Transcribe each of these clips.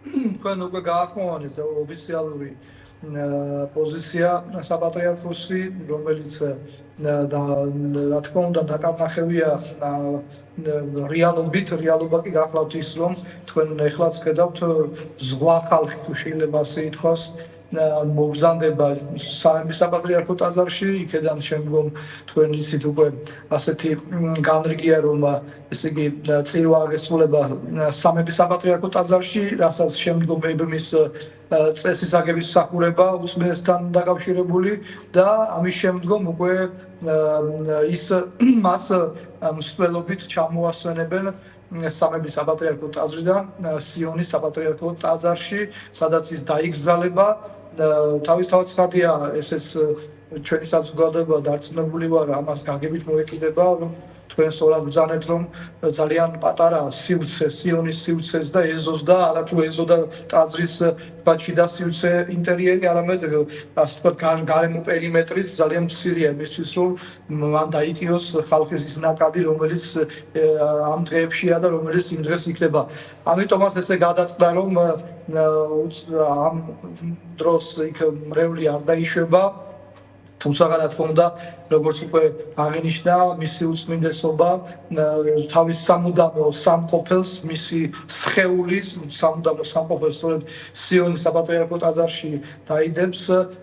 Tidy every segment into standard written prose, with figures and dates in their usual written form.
თქვენ უკვე გაახმოვანეთ ოფიციალური პოზიცია საპატრიარქოსი, რომელიც რა თქმა უნდა დაკარნახებია რეალობა კი გახლავთ ის, რომ თქვენ ეხლაც ხედავთ ზღვა ხალხი თუ შეიძლება ასე ითქვას მოგზანდება სამების საპატრიარქო ტაძარში, იქედან შემდგომ თქვენ იცით უკვე ასეთი განრიგია, რომ ესე იგი წირვა აღესრულება სამების საპატრიარქო ტაძარში, რასაც შემდგომ ებრმის წესის აგების მსახურება უსმენესთან დაკავშირებული და ამის შემდგომ უკვე ის მას მსვლელობით ჩამოასვენებენ სამების საპატრიარქო ტაძრიდან სიონის საპატრიარქო ტაძარში, სადაც ის დაიგზავნება. თავისთავად ცხადია, ესეც ჩვენი საზოგადოება დარწმუნებული ვარ, ამას გაგებით მოეკიდება, რომ თქვენ სწორად ბრძანეთ, რომ ძალიან პატარა სივრცე, სიონის სივრცეს და ეზოს და არათუ ეზო და ტაძრის ბაჩი და სივრცე ინტერიერი, არამედ ასე ვთქვათ, გარემო პერიმეტრიც ძალიან მცირეა იმისთვის, რომ მან დაიტიროს ხალხის ის ნაკადი, რომელიც ამ დღეებშია და რომელიც იმ დღეს იქნება. ამიტომაც ესე გადაწყდა, რომ ამ დროს იქ მრევლი არ დაიშვება. თუმცა რა თქმა უნდა, როგორც უკვე აღინიშნა, მისი უწმინდესობა თავის სამუდამო სამყოფელს, მისი სხეულის სამუდამო სამყოფელს სწორედ სიონის საპატრიარქო ტაძარში დაიდებს,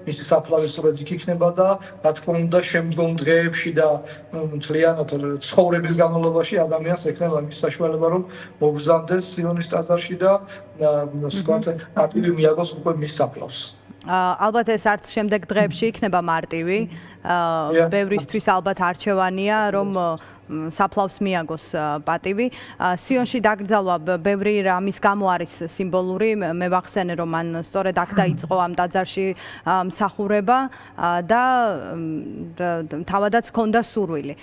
მისი საფლავი სწორედ იქ იქნება და რა თქმა უნდა, შემდგომ დღეებში და მთლიანად ცხოვრების განმავლობაში ადამიანს ექნება მის საშუალება, რომ მოგზავნდეს სიონის ტაძარში და ვთქვათ, პატივი მიაგოს უკვე მის საფლავს. ალბათ ეს არც შემდეგ დღეებში იქნება მარტივი. ბევრისთვის ალბათ არჩევანია, რომ საფლავს მიაგოს პატივი. სიონში დაკრძალვა ბევრი რამის გამო არის სიმბოლური. მე ვახსენე, რომ მან სწორედ აქ დაიწყო ამ ტაძარში მსახურება და თავადაც ჰქონდა სურვილი.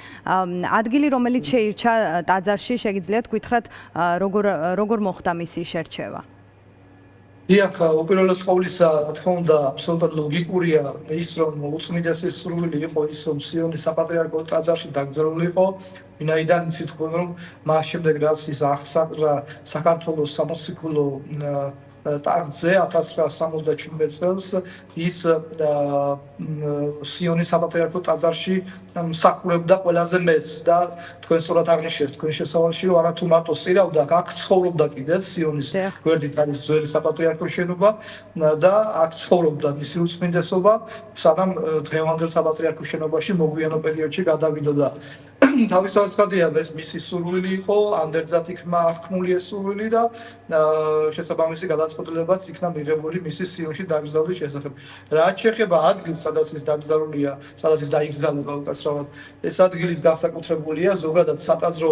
ადგილი, რომელიც შეირჩა ტაძარში, შეგიძლიათ გითხრათ, როგორ მოხდა მისი შერჩევა? დიახ, უპირველეს ყოვლისა, რა თქმა უნდა, აბსოლუტურად ლოგიკურია ის, რომ უწმინდესი სურვილი იყო ის, რომ სიონის საპატრიარქო ტაძარში დაკრძალულიყო, ვინაიდან იცით თქვენ, რომ მას შემდეგ რაც ის აღსაყრა საქართველოს სამოციქულო ტახტზე 1967 წელს ის სიონის საპატრიარქო ტაძარში მსახურობდა ყველაზე მეტს და თქვენ სწორად აღნიშნეთ თქვენ შესავალში, რომ არათუ მარტო სწირავდა, აქ ცხოვრობდა კიდეც სიონის გვერდით არის ძველი საპატრიარქოს შენობა და აქ ცხოვრობდა მისი უწმინდესობა, სანამ დღევანდელ საპატრიარქოს შენობაში მოგვიანო პერიოდში გადავიდოდა. თავისთავად ცხადია, ეს მისი სურვილი იყო, ანდერძად იქნა აღქმული ეს სურვილი და შესაბამისი გადაწყვეტილებაც იქნა მიღებული მისი სიონში დაკრძალვის შესახებ. რაც შეეხება ადგილს, სადაც ის დაკრძალულია, სადაც ის დაიგზავნება უკაცრავად, ეს ადგილის განსაკუთრებულია ზოგადად სატაძრო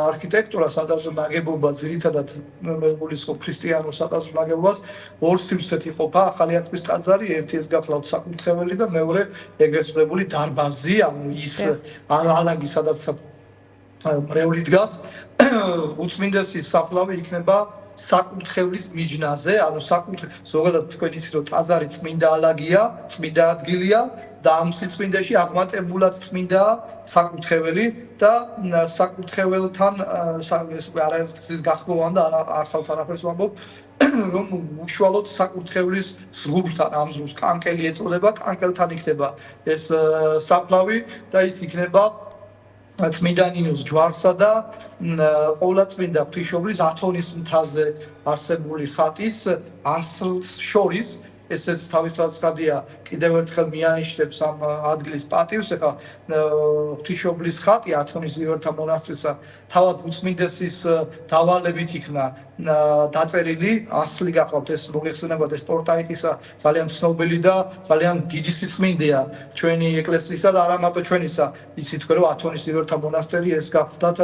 არქიტექტურა, სატაძრო ნაგებობა, ძირითადად მე გულისხმობ ქრისტიანულ სატაძრო ნაგებობას, ორ სივრცეთ იყოფა, ახალი აღთქმის ტაძარი, ერთი ეს გახლავთ საკურთხეველი და მეორე ეგრეთ წოდებული დარბაზი, ანუ ის ალაგი, სადაც მრევლი დგას, უწმინდესის საფლავი იქნება საკურთხევლის მიჯნაზე, ანუ ზოგადად თქვენ იცით, რომ ტაძარი წმინდა ალაგია, წმინდა ადგილია და ამ სიწმინდეში აღმატებულად წმინდა საკურთხეველი და საკურთხეველთან არასდროს გახმოვან და ახალ არაფერს ვამბობ, რომ უშუალოდ საკურთხევლის ზღურთან, ამ ზღურს კანკელი ეწოდება, კანკელთან იქნება ეს საფლავი და ის იქნება წმინდა ნინოს ჯვარსა და ყოვლადწმინდა ღვთისმშობლის ათონის მთაზე არსებული ხატის ასლს შორის, ესეც თავისთავად ცხადია, კიდევ ერთხელ მიანიშნებს ამ ადგილის პატივს, ეხლა ღვთისმშობლის ხატი ათონის ივერთა მონასტრისა თავად უწმინდესის დავალებით იქნა დაწერილი, ასლი გახლავთ ეს მოგეხსენებათ, ეს პორტაიტისა ძალიან ცნობილი და ძალიან დიდი სიწმინდეა ჩვენი ეკლესიისა და არა მარტო ჩვენისა. იცით თქვენ, რომ ათონის ივერთა მონასტერი ეს გახლავთ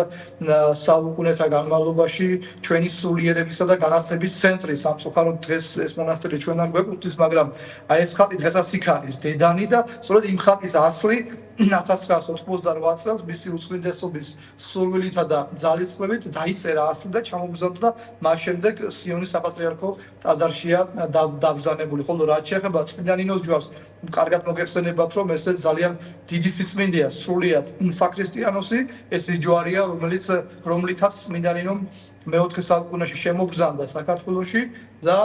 საუკუნეთა განმავლობაში ჩვენი სულიერებისა და განათლების ცენტრი. სამწუხაროდ დღეს ეს მონასტერი ჩვენთან გვეკუთვნის, მაგრამ აი ეს ხატი დღესაც იქ არის დედანი და სწორედ იმ ხატის ასლი 1988 წელს მისი უწმინდესობის სურვილითა და ძალისხმევით დაიწერა ასლი და ჩამოგზავნა მას შემდეგ სიონის საპატრიარქო ტაძარშია დაბრძანებული. ხოლო რაც შეეხება წმინდა ნინოს ჯვარს, კარგად მოგეხსენებათ, რომ ესე ძალიან დიდი სიწმინდეა, სრულიად საქრისტიანოსი, ეს ის ჯვარია, რომლითაც წმინდა ნინომ მეოთხე საუკუნეში შემოგზავნა საქართველოში და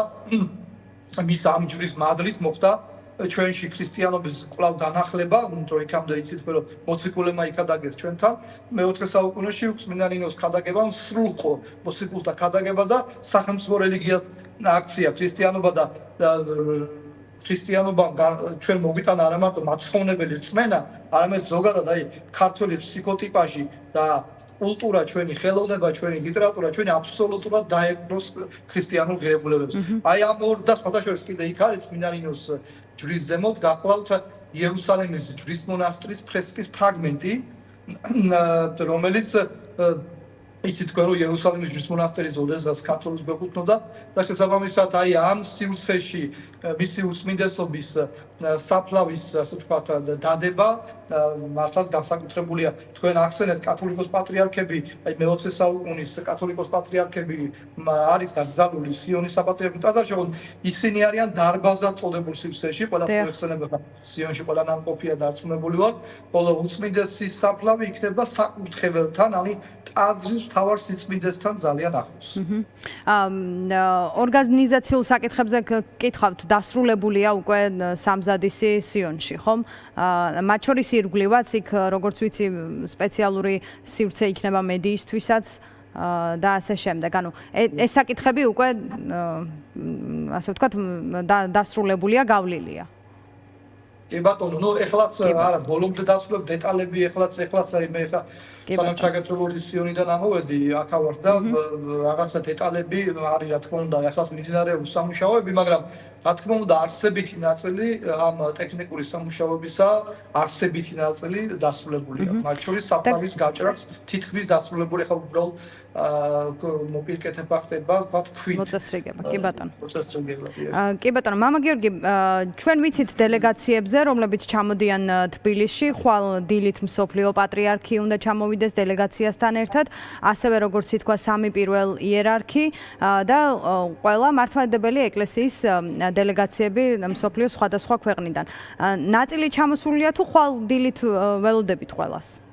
მის ამ ჯვრის მადლით მოხდა ჩვენში ქრისტიანობის კვლავ განახლება, რომ იქამდე იცით, რომ მოციქულებმა იქადაგეს ჩვენთან, მეოთხე საუკუნეში წმინდანინოს ქადაგება სრულყო მოციქულთა ქადაგება და სახელმწიფო რელიგიად აქცია ქრისტიანობა და ქრისტიანობამ ჩვენ მოგვიტანა არა მარტო მაცხოვნებელი რწმენა, არამედ ზოგადად ქართველი ფსიქოტიპაჟი და კულტურა, ჩვენი ხელოვნება, ჩვენი ლიტერატურა, ჩვენი აბსოლუტურად დაეკროს ქრისტიანულ ღირებულებებს. ამ ორ და სხვადასხვა კიდე იქ არის წმინდანინოს ჯვრის ზემოთ გახლავთ იერუსალიმის ჯვრის მონასტრის ფრესკის ფრაგმენტი, რომელიც იცით თქვენ რომ იერუსალიმის ჯვრის მონასტერი ოდესღაც ქართულს გვეკუთვნოდა და შესაბამისად ამ სივრცეში მისი უწმინდესობის საფლავის ასე ვთქვათ დადება მართლაც განსაკუთრებულია. თქვენ ახსენეთ კათოლიკოს პატრიარქები, მე-20 საუკუნის კათოლიკოს პატრიარქები არის დაკრძალული სიონის საპატრიარქოს ტაძარში, ისინი არიან დარბაზად წოდებულ სივრცეში, ყველასთვის ეხსენებოდა სიონში ყველა ნამყოფია დარწმუნებული ვარ, ხოლო უწმინდესის საფლავი იქნება საკურთხეველთან, ანუ ტაძრის მთავარ სიწმინდესთან ძალიან ახლოს. ორგანიზაციულ საკითხებზე გკითხავთ, დასრულებულია უკვე სამზადისი სიონში, ხომ? მათ შორის ირგვლივაც იქ როგორც ვიცი სპეციალური სივრცე იქნება მედიისთვისაც და ასე შემდეგ. ანუ ეს საკითხები უკვე ასე ვთქვათ დასრულებულია, გავლილია. კი ბატონო, ეხლაც არა, ბოლომდე დასრულებ დეტალები, ეხლაც მე ხა სანამ ჩაგეთრებული სიონიდან ამოვედი, აქავარ და რაღაცა დეტალები არის, რა თქმა უნდა, ეხლაც მიმდინარეობს სამუშაოები, მაგრამ რა თქმა უნდა, არსებითი ნაწილი ამ ტექნიკური სამუშაოებისა არსებითი ნაწილი დასრულებულია. მათ შორის საფლავის გაჭრაც თითქმის დასრულებული, ხა უბრალოდ მოპირკეთება ხდება, ვთქვათ, ქვით. მოწესრიგება, კი ბატონო. მოწესრიგება. კი ბატონო, მამა გიორგი, ჩვენ ვიცით დელეგაციებზე, რომლებიც ჩამოდიან თბილისში, ხვალ დილით მსოფლიო პატრიარქი უნდა ჩამოვიდეს დელეგაციასთან ერთად, ასევე როგორც ითქვა, სამი პირველ იერარქი და ყველა მართლმადიდებელი ეკლესიის დელეგაციები მსოფლიოს სხვადასხვა ქვეყნიდან. ნაწილი ჩამოსულია თუ ხვალ დილით ველოდებით ყველას?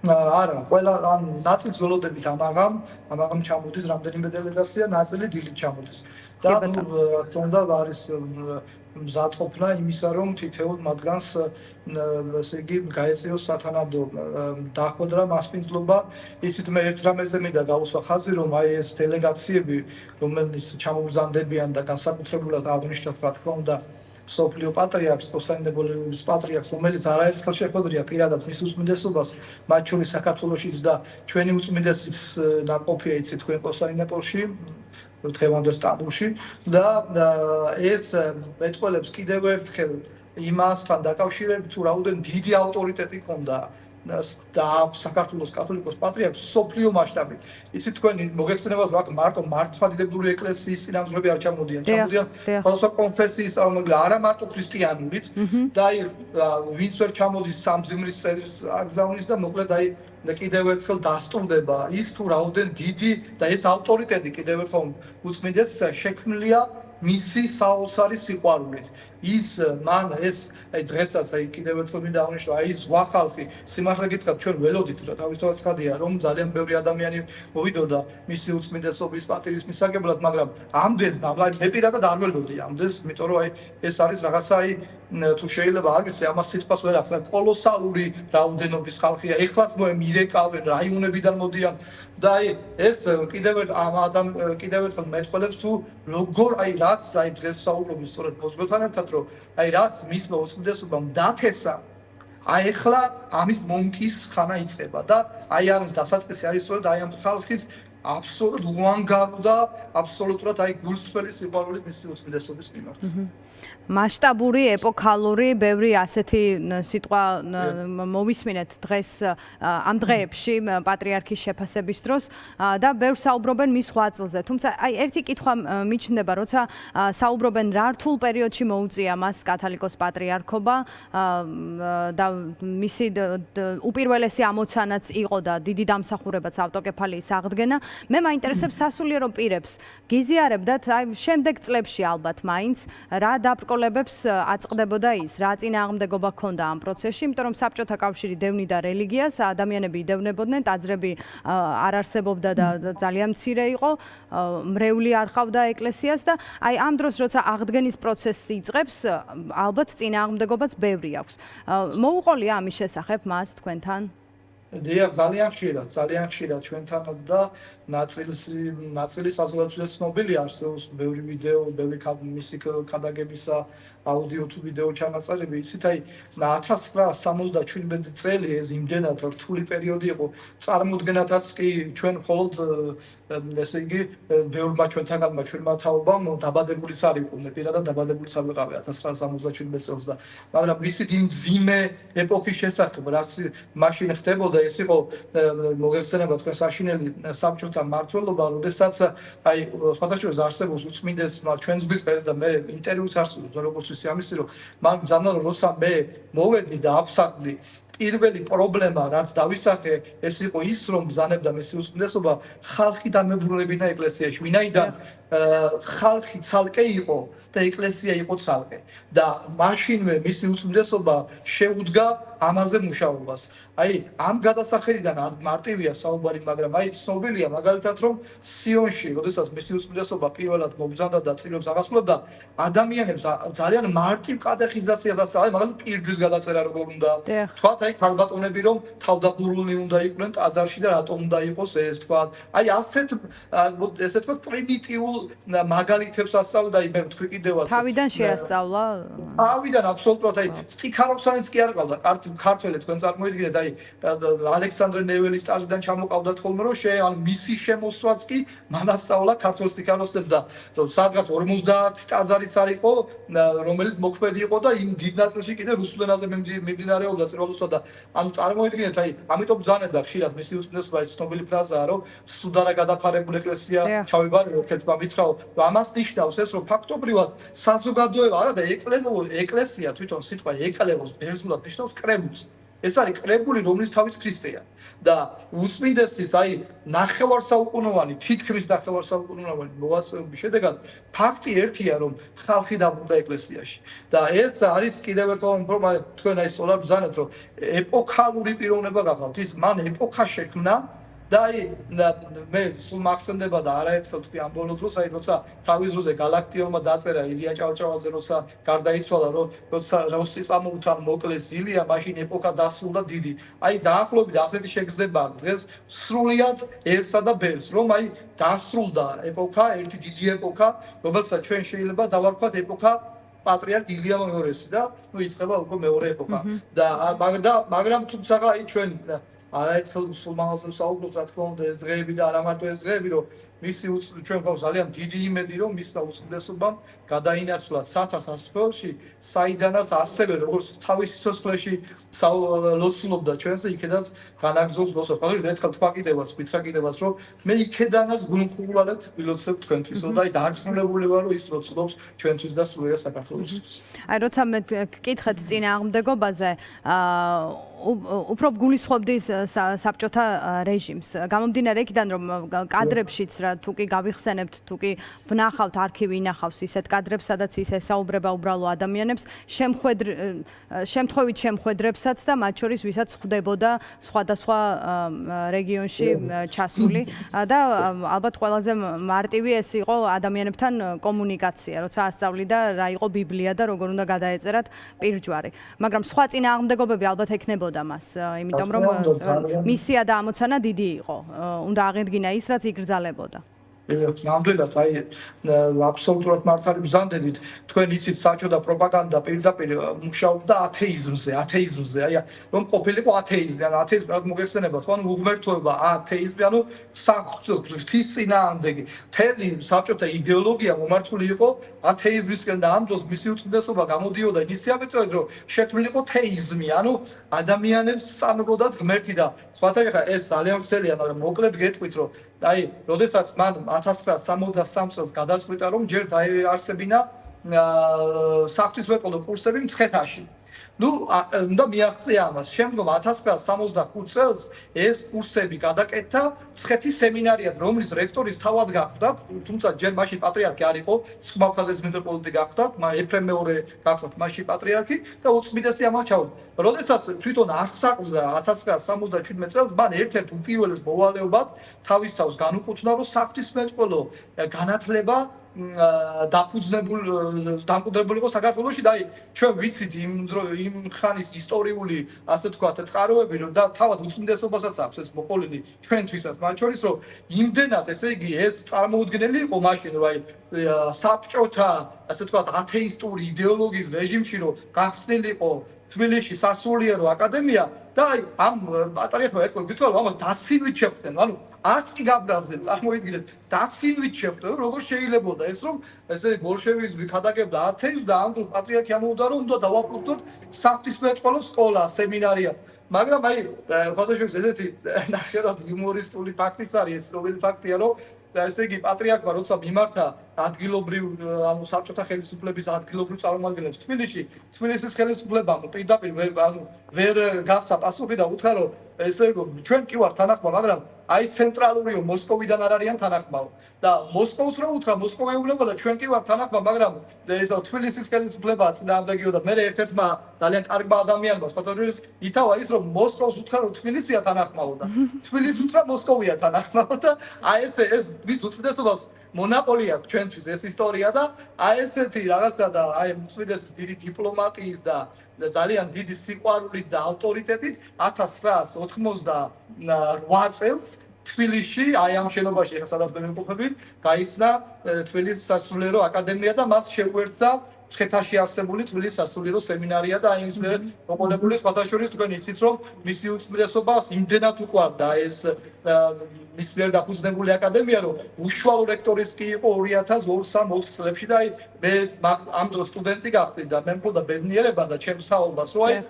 არა, ყველა ან ნაწილს ველოდებით ამაღამ ჩამოდის რამდენიმე დელეგაცია, ნაწილი დილით ჩამოდის. და თუნდა არის მზადყოფნა იმისა, რომ თითოეულ მათგანს ესე იგი გაეწიოს სათანადო დახვედრა, მასპინძლობა. ისიც მე ერთ რამეზე მინდა გავუსვა ხაზი, რომ ეს დელეგაციები, რომელიც ჩამოგზანდებიან და განსაკუთრებულად აღნიშნოთ, რა თქმა უნდა, მსოფლიო პატრიარქს, კონსტანტინოპოლის პატრიარქს, რომელიც არაერთხელ შეხვედრია პირადად მის უწმინდესობას, მათ შორის საქართველოშიც და ჩვენი უწმინდესის ნაყოფია იცით თქვენ კონსტანტინოპოლში, დღევანდელ სტამბოლში და ეს მეტყველებს კიდევ ერთხელ იმასთან დაკავშირებით, თუ რაოდენ დიდი ავტორიტეტი ჰქონდა და საქართველოს კათოლიკოს პატრიარქს სოფლიო მასშტაბით. იცით თქვენ მოგეხსენებათ, რომ მარტო მართლმადიდებლური ეკლესიის წინამძღვრები არ ჩამოდიან, ჩამოდიან სხვადასხვა კონფესიის წარმომადგენლები, არა მარტო ქრისტიანულიც და ვინც ვერ ჩამოდის სამძიმრის წერილს აგზავნის და მოკლედ კიდევ ერთხელ დასტურდება ის თუ რაოდენ დიდი და ეს ავტორიტეტი კიდევ ერთხელ უწმინდეს შექმნილია მისი საოცარი სიყვარულით. მან ეს დღესაც კიდევ ერთხელ მინდა აღნიშნო, ის ზღვა ხალხი, სიმართლე გითხრათ, ჩვენ ველოდით რა თავისთავად ხადია, რომ ძალიან ბევრი ადამიანი მოვიდოდა მისი უწმინდესობის პატივის მისაგებლად, მაგრამ ამდენს მე პირადად არ ველოდი ამდენს, იმიტომ რომ ეს არის რაღაცა თუ შეიძლება არ ვიცი, ამას სიტყვას ვერ ახსნა, კოლოსალური რაოდენობის ხალხია. ეხლაც მირეკავენ, რაიონებიდან მოდიან და ეს კიდევ ერთხელ მეტყველებს თუ როგორ რაც დღეს საუბრობთ სწორედ მოზგოთან ერთად, რომ რაც მისმა უწმინდესობამ დათესა, ეხლა ამის მონკის ხანა იწყება და ამის დასაწყისი არის სწორედ ამ ხალხის აბსოლუტურად უანგარო და აბსოლუტურად გულსხველი სიყვარული მისი უწმინდესობის მიმართ. მასშტაბური, ეპოქალური, ბევრი ასეთი სიტყვა მოვისმინეთ დღეს ამ დღეებში პატრიარქის შეფასების დროს და ბევრ საუბრობენ მის ღვაწლზე. თუმცა ერთი კითხვა მიჩნდება, როცა საუბრობენ რა რთულ პერიოდში მოუწია მას კათოლიკოს პატრიარქობა და მისი უპირველესი ამოცანაც იყო და დიდი დამსახურებაც ავტოკეფალიის აღდგენა. მე მაინტერესებს სასულიერო პირებს გიზიარებდათ აი შემდეგ წლებში ალბათ მაინც რა დაბრკოლებებს აწყდებოდა ის, რა წინააღმდეგობა ჰქონდა ამ პროცესში, იმიტომ რომ საბჭოთა კავშირი დევნიდა რელიგიას, ადამიანები იდევნებოდნენ, ტაძრები არ არსებობდა და ძალიან მცირე იყო, მრევლი არ ყავდა ეკლესიას და აი ამ დროს როცა აღდგენის პროცესი იწყებს, ალბათ წინააღმდეგობაც ბევრი აქვს. მოუყოლია ამის შესახებ მას თქვენთან? დიახ, ძალიან ხშირად ჩვენთანაც და ნაწილი საზოგადოებრივად ცნობილია, არსებობს ბევრი ვიდეო, ბევრი მისი ქადაგებისა აუდიო თუ ვიდეო ჩანაწერები. ისიც აი 1977 წელი ეს იმდენად რთული პერიოდი იყო, წარმოუდგენადაც კი ჩვენ მხოლოდ ესე იგი ბევრმა ჩვენთანმა ჩვენმა თაობამ დაბადებულიც არ იყო, მე პირადად დაბადებულიც არ ვიყავი 1977 წელს და მაგრამ ვიცით იმ ძიმე ეპოქის შესახებ, რაც მაშინ ხდებოდა, ეს იყო მოგეხსენება თქვენ საშინელი საბჭოთა მმართველობა, როდესაც აი სხვადასხვა არსებობს უწმინდეს ჩვენს გვიწყეს და მე ინტერვიუც არსებობს როგორც ვიცი ამისი რომ მან ბრძანა რომ როცა მე მოვედი და აფსაყდი პირველი პრობლემა რაც დავისახე ეს იყო ის რომ ბრძანებდა მისი უწმინდესობა ხალხი დამებრუნებინა ეკლესიაში ვინაიდან ხალხი ცალკე იყო და ეკლესია იყო ცალკე და მაშინვე მისი უწმინდესობა შეუდგა ამაზე მუშაობას. აი ამ გადასახედიდან მარტივია საუბარი, მაგრამ აი ცნობილია მაგალითად რომ სიონში, როდესაც მისი უწმინდესობა პირველად მობრძანდა და წილებს აღასრულებდა, ადამიანებს ძალიან მარტივ კატეხიზაციას ასწავლეს, მაგალითად პირჯვის გადაწერა როგორ უნდა. თქვათ აი ქალბატონები რომ თავდაბურული უნდა იყვნენ ტაძარში და რატომ უნდა იყოს ეს თქვათ. აი ესე თქვათ პრიმიტიულ მაგალითებს ასწავლდა, აი მე ვთქვი კიდევაც. თავიდან შეასწავლა? თავიდან აბსოლუტურად აი სტიქაროვსანიც კი არ ყავდა ქართველი თქვენ წარმოიდგინეთ აი ალექსანდრე ნეველის ტაძრიდან ჩამოყავდათ ხოლმე რომ ან მისი შემოსვლაც კი მანასწავლა ქართულ სტიქაროსებს და სადღაც 50 ტაძარიც არ იყო რომელიც მოქმედი იყო და იმ დიდ ნაწილში კიდე რუსულ ენაზე მიმდინარეობდა წერილოსვა და ანუ წარმოიდგინეთ აი ამიტომ ბრძანებდა ხშირად მისი უწმინდესობა ეს ცნობილი ფრაზაა რომ სუდარა გადაფარებული ეკლესია ჩავიბარე ერთ-ერთმა მითხრაო ამას ნიშნავს ეს რომ ფაქტობრივად საზოგადოება არა და ეკლესია თვითონ სიტყვა ეკლევოს ბერძნულად ნიშნავს კრებულს ეს არის კრებული რომლის თავის ქრისტეა და უწმინდესის აი ნახევარსაუკუნოვანი თითქმის ნახევარსაუკუნოვანი მოღვაწეობის შედეგად ფაქტი ერთია რომ ხალხი დაბრუნდა ეკლესიაში და ეს არის კიდევ ერთხელ რომ თქვენ აი სწორად ბრძანეთ რომ ეპოქალური პიროვნება გახდათ ის მან ეპოქა შექმნა და აი მე სულ მახსენდება და არაერთხელ თქვი ამ ბოლო დროს აი როცა თავის დროზე გალაქტიონმა დაწერა ილია ჭავჭავაძე როცა გარდაიცვალა როცა როსის ამოვთან მოკლეს ილია მაშინ ეპოქა დასრულდა დიდი აი დაახლოებით ასეთი შეგრძნება დღეს სრულიად ერთსა და ბევრს რომ აი დასრულდა ეპოქა ერთი დიდი ეპოქა რომელსაც ჩვენ შეიძლება დავარქვათ ეპოქა პატრიარქ ილია მეორესი და ნუ იწყება უკვე მეორე ეპოქა და მაგრამ თუმცა აი ჩვენ არაერთხელ სულ მაღალზე საუბრობთ რა თქმა უნდა ეს დღეები და არა მარტო ეს დღეები რომ მისი ჩვენ გვაქვს ძალიან დიდი იმედი რომ მის უწმინდესობამ გადაინაცვლა სათავსში საიდანაც ასევე როგორც თავის სიცოცხლეში ლოცულობდა ჩვენზე იქედანაც განაგრძობს ლოცვა. ყოველთვის ერთხელ თქვა კიდევაც ვთქვა კიდევაც რომ მე იქედანაც გულმხულვალედ ვილოცებ თქვენთვის და აი დაარწმუნებული ვარ რომ ის ლოცულობს ჩვენთვის და სრულიად საქართველოსთვის. აი როცა მე გკითხეთ წინააღმდეგობაზე უფრო გულისხმობდი საბჭოთა რეჟიმს. გამომდინარე იქიდან რომ კადრებშიც რა თუ კი გავიხსენებთ, თუ კი ვნახავთ არქივი ინახავს ისეთ კადრებს, სადაც ის ესაუბრება უბრალო ადამიანებს, შემთხვევით შემხედრებსაც და მათ შორის ვისაც ხვდებოდა სხვადასხვა რეგიონში ჩასული და ალბათ ყველაზე მარტივი ეს იყო ადამიანებთან კომუნიკაცია, როცა ასწავლიდა რა იყო ბიბლია და როგორ უნდა გადაეწერათ პირჯვარი. მაგრამ სხვა წინააღმდეგობები ალბათ ექნებოდა მას, იმიტომ რომ მისია და ამოცანა დიდი იყო. უნდა აღედგინა ის, რაც იგრძალებოდა. ნამდვილად აი აბსოლუტურად მართალი ბრძანდებით თქვენ იცით საჭოთა პროპაგანდა პირდაპირ მუშაობდა ათეიზმზე აი რომ ყოფილიყო ათეიზმი ანუ ათეიზმი მოგეხსენება თქვენ უღმერთოება ათეიზმი ანუ ღვთის წინააღმდეგი თელი საჭოთა იდეოლოგია მომართული იყო ათეიზმისკენ და ამ დროს მისი უწმინდესობა გამოდიოდა ინიციატივით რომ შექმნილიყო თეიზმი ანუ ადამიანებს სამგოდათ ღმერთი და სხვათა ხა ეს ძალიან ვრცელია მაგრამ მოკლედ გეტყვით რომ აი, როდესაც მან 1963 წელს გადაწყვიტა, რომ ჯერ დაეარსებინა საღვთისმეტყველო კურსები მცხეთაში. უნდა მიაღწია ამას. შემდგომ 1965 წელს ეს კურსები გადაკეთდა მცხეთის სემინარიად, რომლის რექტორის თავად გახდათ, თუმცა ჯერ მაშინ პატრიარქი არ იყო, ხმავხაზის მიტროპოლიტი გახდათ, ეფრემ მეორე გახდათ მაშინ პატრიარქი და უწმიდესი ამას ჩავუდგა. როდესაც თვითონ აღსაყრდა 1977 წელს, მან ერთ-ერთ უპირველეს მოვალეობად თავის თავს განუკუთვნა, რომ საღვთისმეტყველო განათლება დამკვიდრებული იყო საქართველოში და ჩვენ ვიცით იმ ხანის ისტორიული ასე ვთქვათ წყაროები რომ და თავად უწმინდესობასაც აქვს ეს მოყოლილი ჩვენთვისაც მათ შორის რომ იმდენად ესე იგი ეს წარმოუდგენელი იყო მაშინ რომ საბჭოთა ასე ვთქვათ ათეისტური იდეოლოგიის რეჟიმში რომ გახსნილიყო თბილისში სასულიერო აკადემია და ამ პატრიარქმა ერთხელ გითხრა რომ ამას დასხივით შეხვდნენ ანუ არც კი გაბრაზდნენ წარმოიდგინეთ დასხივით შეხვდნენ როგორ შეიძლებოდა ეს რომ ესე ბოლშევიზმი ქადაგებდა ათეიზმს და ამ დროს პატრიარქი ამბობდა რომ უნდა დავაყრდოთ საღვთისმეტყველო სკოლა სემინარია მაგრამ ფოტოშოპს ესეთი ნახევრად იუმორისტული ფაქტიც არის ეს რომელი ფაქტია რომ და ესე იგი პატრიარქმა როცა მიმართა ადგილობრივ ანუ საბჭოთა ხელისუფლების ადგილობრივ წარმომადგენლებს თბილისის ხელისუფლებამ პირდაპირ ვერ გასცა პასუხი და უთხრა რომ ესე იგი ჩვენ კი ვართ თანახმა მაგრამ აი ცენტრალურიო მოსკოვიდან არ არიან თანახმაო და მოსკოვს რო უთხრა მოსკოვეულებო და ჩვენ კი ვართ თანახმა მაგრამ ეს თბილისის ხელისუფლება წინააღმდეგიო და მე ერთ-ერთმა ძალიან კარგმა ადამიანმა ფოტოჟურნალისტს ითავა ის რომ მოსკოვს უთხრა რომ თბილისია თანახმაო და თბილისს უთხრა მოსკოვია თანახმაო და აი ეს ვის უწმიდესობას მონოპოლი აქვს ჩვენთვის ეს ისტორია და აი ესეთი რაღაცა და აი უწმიდესის დიდი დიპლომატიის და ძალიან დიდი სიყვარულით და ავტორიტეტით 1988 წელს თბილისში აი ამ შენობაში ახლა სადაც მე ვიმყოფები გაიხსნა თბილისის სასულიერო აკადემია და მას შეუერთდა მცხეთაში არსებული თბილისის სასულიერო სემინარია და აი ის მე მოყოლებული სხვათა შორის თქვენ იცით რომ მისი უწმიდესობას იმდენად უყვარდა ეს მის მიერ დაფუძნებული აკადემია რომ უშუალო რექტორის კი იყო 2002-3 წლებში და აი მე ამ დროს სტუდენტი გახდი და მე მქონდა ბედნიერება და ჩემს საუბარს რომ აი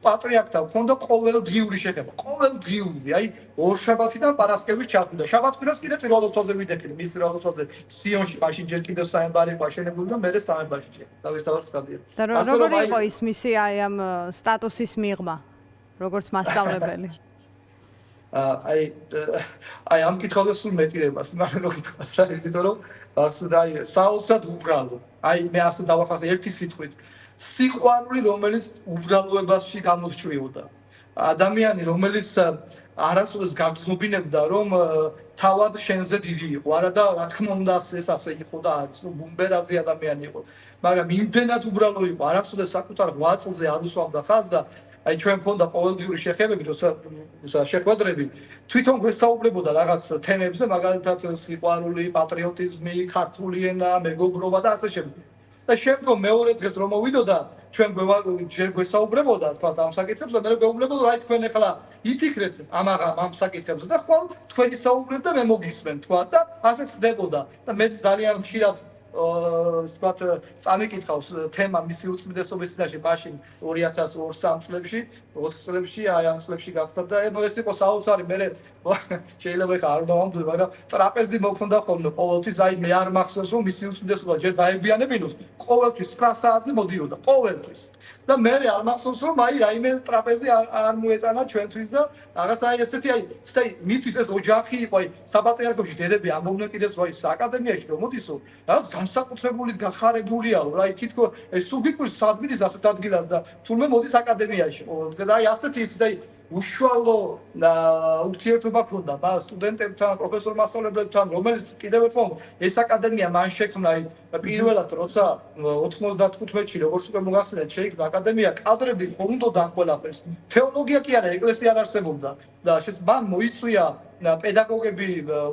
პატრიარქთან მქონდა ყოველდღიური შეხება ყოველდღიური აი ორშაბათიდან პარასკევის ჩათვლიდა შაბათ-კვირას კიდე წირვალოცვაზე ვიდექით მის წირვალოცვაზე სიონში მაშინ ჯერ კიდევ საემბარი იყო აშენებული და მე საემბარში და ვესწავლას გადიერ და როგორი იყო ის მისი აი ამ სტატუსის მიღმა როგორც მასწავლებელი აი ამ კითხვაზე სულ მეტირებას მაგრამ რო გითხრათ რა იმიტომ რომ აი საოცრად უბრალო აი მე ასე დავახასე ერთი სიტყვით სიყვარული რომელიც უბრალოებაში გამოსჭრიოდა ადამიანი რომელიც არასოდეს გაგრძნობინებდა რომ თავად შენზე დიდი იყო არა და რა თქმა უნდა ეს ასე იყო და არის რომ ბუმბერაზე ადამიანი იყო მაგრამ იმდენად უბრალო იყო არასოდეს საკუთარ 8 წელზე არ უსვამდა ხაზს და აი ჩვენ მქონდა ყოველდღიური შეხებები როცა შეხვედრები თვითონ გვესაუბრებოდა რაღაც თემებზე მაგალითად სიყვარული პატრიოტიზმი ქართული ენა მეგობრობა და ასე შემდეგ და შემდგომ მეორე დღეს რომ მოვიდოდა ჩვენ გვესაუბრებოდა თქვა ამ საკითხებს და მე გვეუბნებოდა რა თქვენ ახლა იფიქრეთ ამ საკითხებზე და ხვალ თქვენი საუბრეთ და მე მოგისმენ თქვა და ასე ხდებოდა და მე ძალიან ხშირად ვთქვათ წამიკითხავს თემა მისი უწმიდესობის წინაშე მაშინ 2002-3 წლებში 4 წლებში აი ამ წლებში გახდა და ეს იყო საოცარი მე შეიძლება ხა არ დავამდე მაგრამ ტრაპეზი მოხდა ხოლმე ყოველთვის აი მე არ მახსოვს რომ მისი უწმიდესობა ჯერ დაებიანებინოს ყოველთვის 9 საათზე მოდიოდა ყოველთვის და მე არ მახსოვს რომ აი რაიმე ტრაპეზი არ მოეტანა ჩვენთვის და რაღაც აი ესეთი აი მისთვის ეს ოჯახი იყო აი საპატრიარქოში დედები ამბობდნენ კიდეს რომ აი აკადემიაში რომ მოდისო რაღაც განსაკუთრებული გახარებულიაო რა აი თითქოს ეს სულ გიკვირს სადმირის ასეთ ადგილას და თურმე მოდის აკადემიაში ყოველდღე და აი ასეთი ის და უშუალო ურთიერთობა ქონდა სტუდენტებთან, პროფესორ მასწავლებლებთან, რომელიც კიდევ ერთხელ ეს აკადემია მან შექმნა პირველად როცა 95-ში როგორც უკვე მოგახსენეთ შეიქმნა აკადემია კადრები ხომ უნდა ყველაფერს. თეოლოგია კი არა, ეკლესია არ არსებობდა და მან მოიწვია პედაგოგები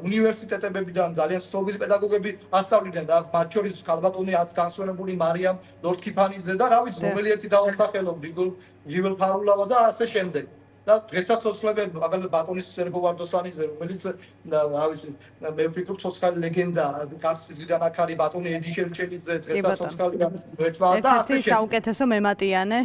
უნივერსიტეტებიდან ძალიან სწორული პედაგოგები ასწავლიდნენ და მათ შორის ქალბატონი აც განსვენებული მარიამ ლორდ-ქიფანიძე და რა ვიცი რომელი ერთი დავასახელო გრიგოლ ფარულავა და ასე შემდეგ. და დღესაც ცოცხლები მაგალითად ბატონის სერგო ვარდოსანიძე რომელიც რა ვიცი მე ვფიქრობ ცოცხალი ლეგენდა გახსნიდან აქ არის ბატონი ედი შევჩელიძე დღესაც ცოცხალი ერთმა და ასე საუკეთესო მემატიანე